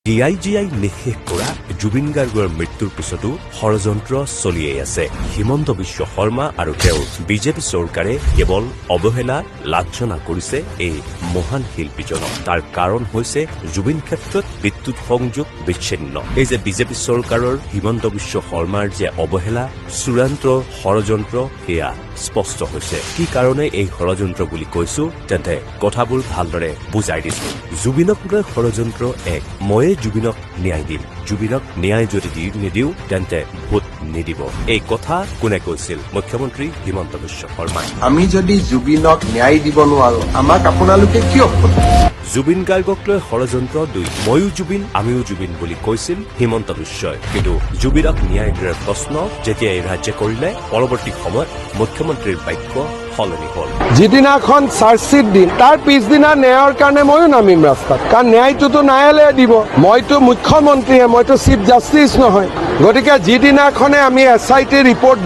DIGI নিষেধ কৰা জুবিন গাৰ্গৰ মৃত্যুৰ পিছতো ষড়যন্ত্ৰ চলিয়েই আছে। হিমন্ত বিশ্ব শৰ্মা আৰু তেওঁৰ বিজেপি চৰকাৰে কেৱল অৱহেলা লাঞ্ছনা কৰিছে এই মহান শিল্পীজনক। তাৰ কাৰণ হৈছে জুবিন ক্ষেত্ৰত বিদ্যুৎ সংযোগ বিচ্ছিন্ন। এই যে বিজেপি চৰকাৰৰ হিমন্ত বিশ্ব শৰ্মাৰ যে অৱহেলা চূড়ান্ত ষড়যন্ত্ৰ সেয়া স্পষ্ট হৈছে। কি কাৰণে এই ষড়যন্ত্ৰ বুলি কৈছো তেন্তে কথাবোৰ ভালদৰে বুজাই দিছো। জুবিনক লৈ ষড়যন্ত্ৰ এক, ময়ে জুবিনক ন্যায় দিম, জুবিনক ন্যায় যদি নিদিও তেন্তে ভোট নিদিব। এই কথা কোনে কৈছিল? মুখ্যমন্ত্ৰী হিমন্ত বিশ্ব শৰ্মাই। আমি যদি জুবিনক ন্যায় দিব নোৱাৰো আমাক আপোনালোকে কিয় জুবিন গাৰ্গক লৈ ষড়যন্ত্ৰ দুই, ময়ো জুবিন আমিও জুবিন বুলি কৈছিল হিমন্ত বিশ্বই। কিন্তু জুবিনক ন্যায় দিয়াৰ প্ৰশ্ন যেতিয়া এই ৰাজ্যে কৰিলে পৰৱৰ্তী সময়ত মুখ্যমন্ত্ৰীৰ বাক্য সলনি হ'ল। যিদিনাখন চাৰ্জশ্বিট দিম তাৰ পিছদিনা ন্যায়ৰ কাৰণে ময়ো নামিম ৰাস্তাত, কাৰণ ন্যায়টোতো ন্যায়ালয়ে দিব। মইতো মুখ্যমন্ত্ৰীয়ে, মইতো চিফ জাষ্টিচ নহয়। গতিকে যিদিনাখনে আমি SIT ৰিপৰ্ট